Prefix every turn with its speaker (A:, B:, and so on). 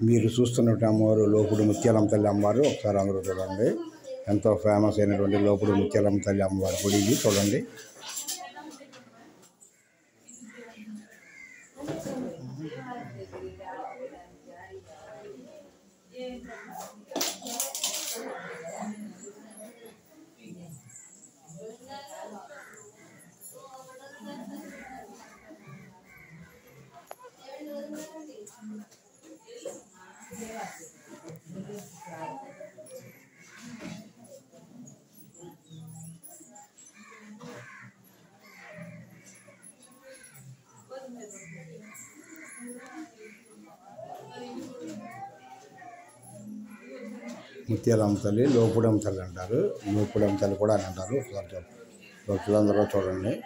A: మీరు చూస్తున్నట్టు అమ్మవారు లోపుడు ముత్యాలమ్మ తల్లి అమ్మవారు. ఒకసారి అందరూ చూడండి. ఎంతో ఫేమస్ అయినటువంటి లోపుడు ముత్యాలమ్మ తల్లి అమ్మవారి గుడి ఇది. చూడండి. ముత్యాలమ్మ తల్లి, లోపుడమ్మ తల్లి అంటారు. లోపుడమ్మ తల్లి కూడా అని అంటారు. భక్తులందరూ చూడండి.